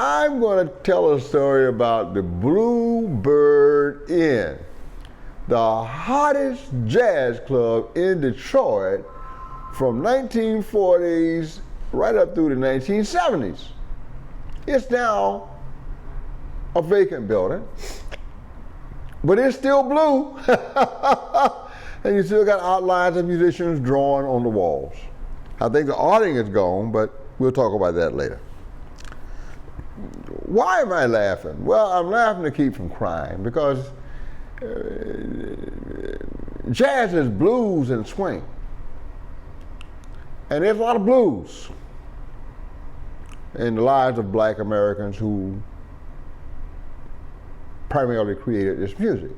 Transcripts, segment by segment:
I'm going to tell a story about the Bluebird Inn, the hottest jazz club in Detroit from 1940s right up through the 1970s. It's now a vacant building, but it's still blue. And you still got outlines of musicians drawn on the walls. I think the awning is gone, but we'll talk about that later. Why am I laughing? Well, I'm laughing to keep from crying because jazz is blues and swing. And there's a lot of blues in the lives of black Americans who primarily created this music.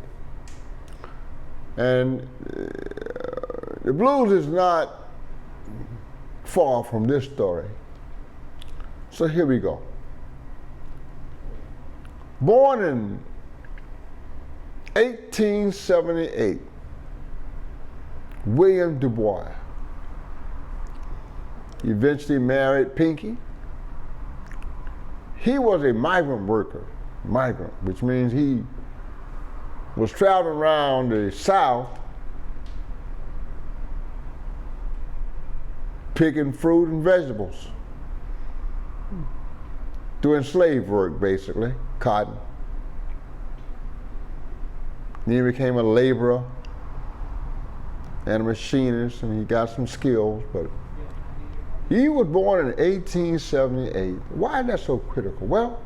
And the blues is not far from this story. So here we go. Born in 1878, William Du Bois eventually married Pinky. He was a migrant worker, which means he was traveling around the South picking fruit and vegetables, doing slave work basically, cotton. Then he became a laborer and a machinist, and he got some skills, but he was born in 1878. Why is that so critical? Well,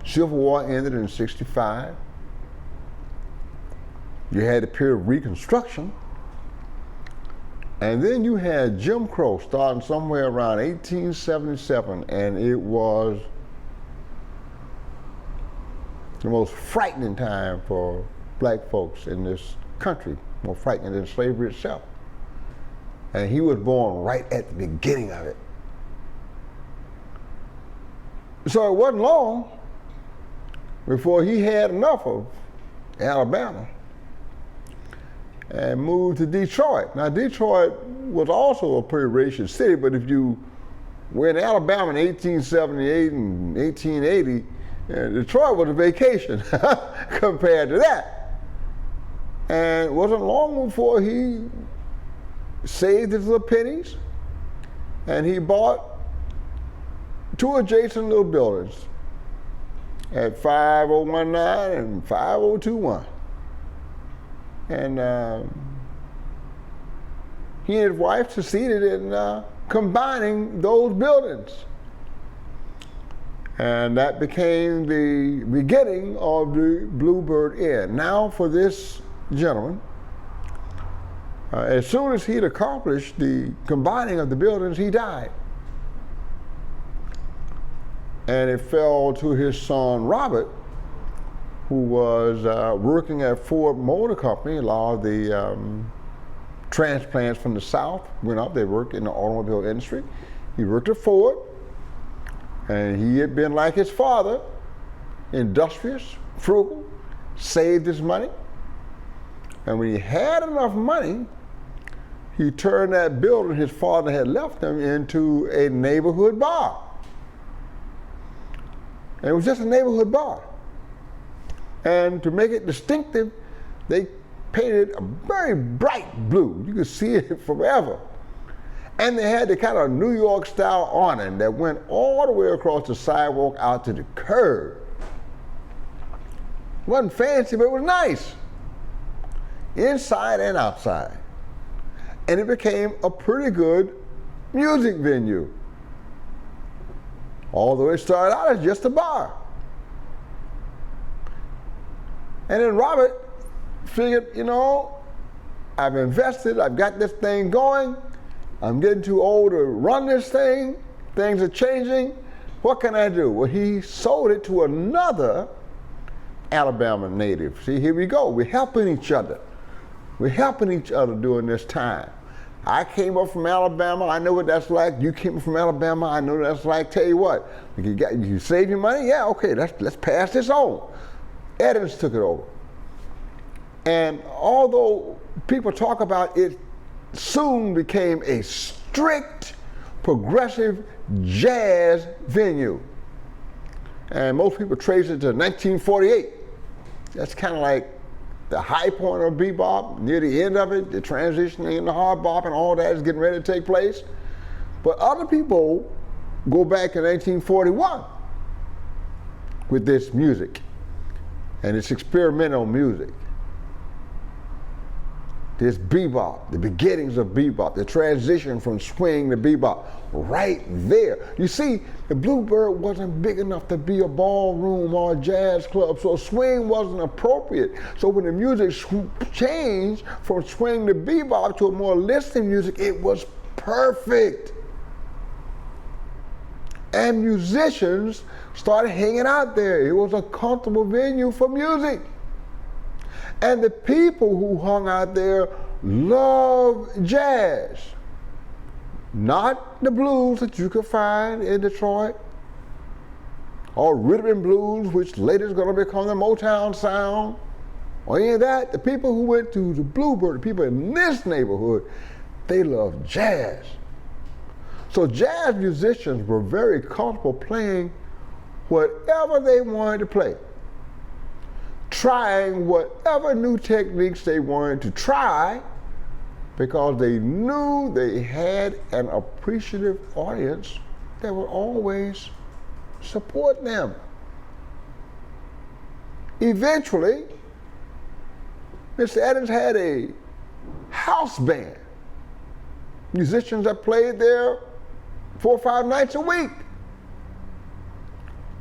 Civil War ended in '65. You had the period of Reconstruction, and then you had Jim Crow starting somewhere around 1877, and it was the most frightening time for black folks in this country, more frightening than slavery itself. And he was born right at the beginning of it. So it wasn't long before he had enough of Alabama and moved to Detroit. Now, Detroit was also a pretty racist city, but if you were in Alabama in 1878 and 1880, Detroit was a vacation compared to that. And it wasn't long before he saved his little pennies and he bought two adjacent little buildings at 5019 and 5021. And he and his wife succeeded in combining those buildings. And that became the beginning of the Bluebird Inn. Now for this gentleman, as soon as he'd accomplished the combining of the buildings, he died. And it fell to his son, Robert, who was working at Ford Motor Company. A lot of the transplants from the South went up. They worked in the automobile industry. He worked at Ford, and he had been like his father, industrious, frugal, saved his money. And when he had enough money, he turned that building his father had left him into a neighborhood bar. And it was just a neighborhood bar. And to make it distinctive, they painted a very bright blue. You could see it forever. And they had the kind of New York style awning that went all the way across the sidewalk out to the curb. It wasn't fancy, but it was nice, inside and outside. And it became a pretty good music venue, although it started out as just a bar. And then Robert figured, you know, I've invested, I've got this thing going, I'm getting too old to run this thing, things are changing, what can I do? Well, he sold it to another Alabama native. See, here we go, we're helping each other. We're helping each other during this time. I came up from Alabama, I know what that's like. You came up from Alabama, I know what that's like. Tell you what, you save your money? Yeah, okay, let's pass this on. Edens took it over. And although people talk about it, soon became a strict, progressive jazz venue. And most people trace it to 1948. That's kind of like the high point of bebop. Near the end of it, the transitioning into hard bop and all that is getting ready to take place. But other people go back in 1941 with this music, and it's experimental music. This bebop, the beginnings of bebop, the transition from swing to bebop, right there. You see, the Bluebird wasn't big enough to be a ballroom or a jazz club, so swing wasn't appropriate. So when the music changed from swing to bebop to a more listening music, it was perfect. And musicians started hanging out there. It was a comfortable venue for music. And the people who hung out there loved jazz. Not the blues that you could find in Detroit, or rhythm and blues, which later is going to become the Motown sound, or any of that. The people who went to the Bluebird, the people in this neighborhood, they loved jazz. So jazz musicians were very comfortable playing whatever they wanted to play, trying whatever new techniques they wanted to try, because they knew they had an appreciative audience that would always support them. Eventually, Mr. Adams had a house band, musicians that played there 4 or 5 nights a week,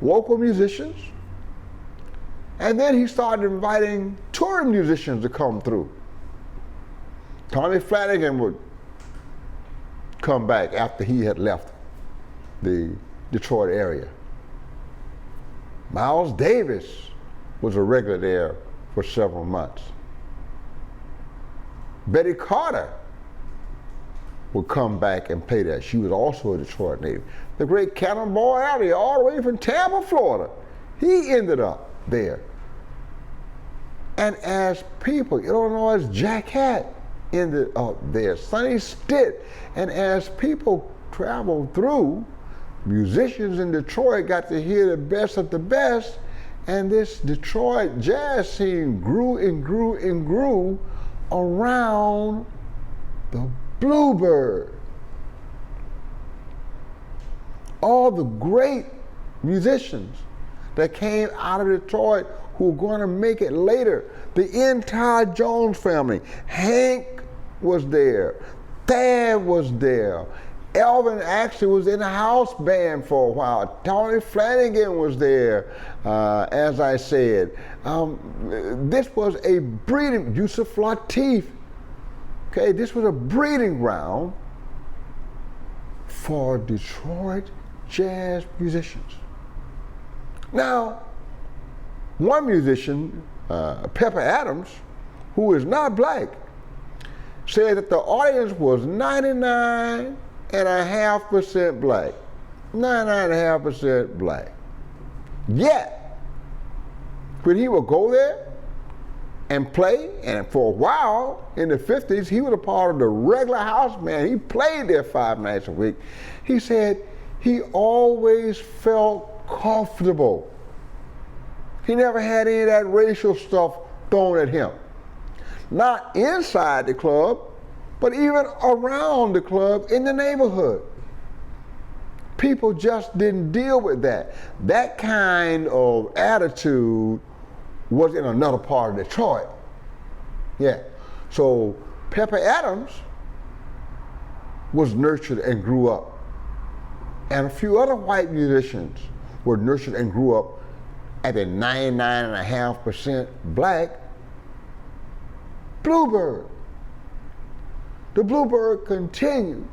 local musicians. And then he started inviting touring musicians to come through. Tommy Flanagan would come back after he had left the Detroit area. Miles Davis was a regular there for several months. Betty Carter would come back and play there. She was also a Detroit native. The great Cannonball Alley, all the way from Tampa, Florida, he ended up there. And as people, Illinois' Jack Hatt ended up there, Sonny Stitt, and as people traveled through, musicians in Detroit got to hear the best of the best, and this Detroit jazz scene grew and grew and grew around the Bluebird. All the great musicians that came out of Detroit who were going to make it later. The entire Jones family. Hank was there. Thad was there. Elvin actually was in a house band for a while. Tony Flanagan was there, as I said. This was a breeding, Yusuf Lateef. Okay, this was a breeding ground for Detroit jazz musicians. Now, one musician, Pepper Adams, who is not black, said that the audience was 99.5% black. 99.5% black. Yet, when he would go there and play, and for a while in the 50s, he was a part of the regular house band. He played there 5 nights a week. He said he always felt comfortable. He never had any of that racial stuff thrown at him. Not inside the club, but even around the club in the neighborhood. People just didn't deal with that. That kind of attitude was in another part of Detroit. Yeah. So Pepper Adams was nurtured and grew up. And a few other white musicians were nurtured and grew up at the 99.5% black Bluebird. The Bluebird continued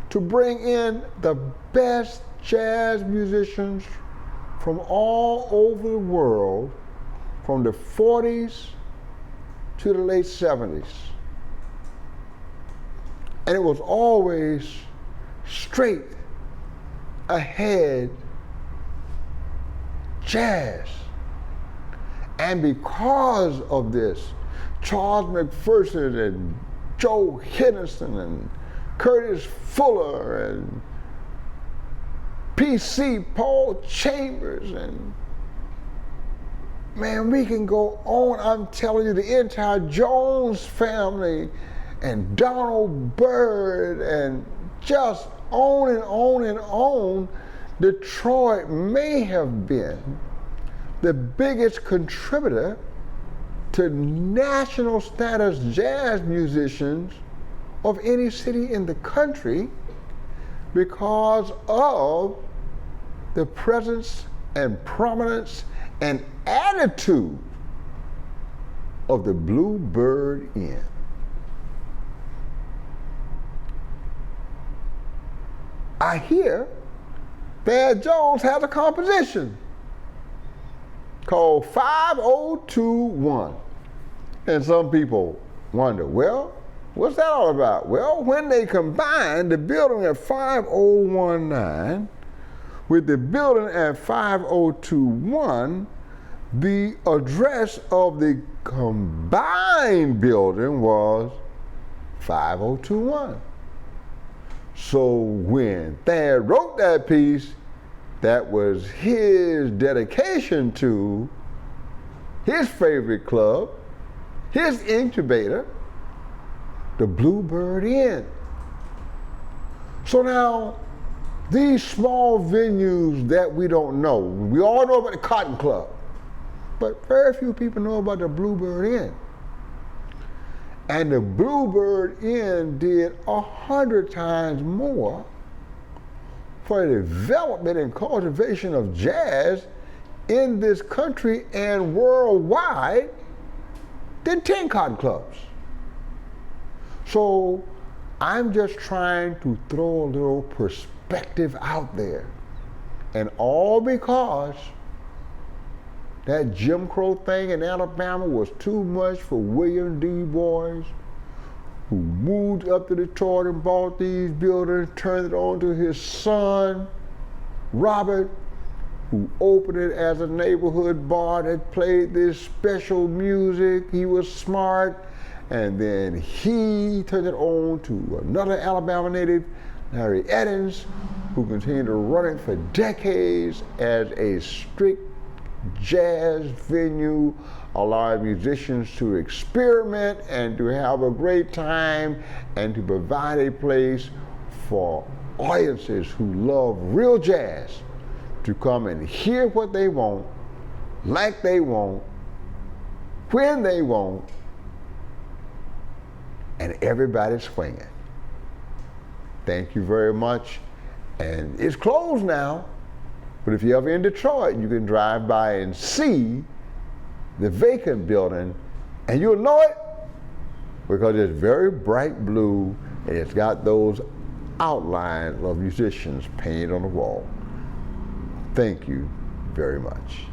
to bring in the best jazz musicians from all over the world, from the 40s to the late 70s. And it was always straight ahead jazz. And because of this, Charles McPherson and Joe Henderson and Curtis Fuller and PC, Paul Chambers, and man, we can go on. I'm telling you, the entire Jones family and Donald Byrd and just on and on and on. Detroit may have been the biggest contributor to national status jazz musicians of any city in the country because of the presence and prominence and attitude of the Bluebird Inn. I hear Thad Jones has a composition called 5021. And some people wonder, well, what's that all about? Well, when they combine the building at 5019 with the building at 5021, the address of the combined building was 5021. So when Thad wrote that piece, that was his dedication to his favorite club, his incubator, the Bluebird Inn. So now, these small venues that we don't know, we all know about the Cotton Club, but very few people know about the Bluebird Inn. And the Bluebird Inn did 100 times more for the development and cultivation of jazz in this country and worldwide than 10 Cotton Clubs. So I'm just trying to throw a little perspective out there. And all because that Jim Crow thing in Alabama was too much for William D. Boys, who moved up to Detroit and bought these buildings, turned it on to his son, Robert, who opened it as a neighborhood bar that played this special music. He was smart. And then he turned it on to another Alabama native, Larry Eddins, who continued to run it for decades as a strict jazz venue, allowing musicians to experiment and to have a great time and to provide a place for audiences who love real jazz to come and hear what they want, like they want, when they want, and everybody's swinging. Thank you very much. And it's closed now, but if you're ever in Detroit, you can drive by and see the vacant building, and you'll know it because it's very bright blue and it's got those outlines of musicians painted on the wall. Thank you very much.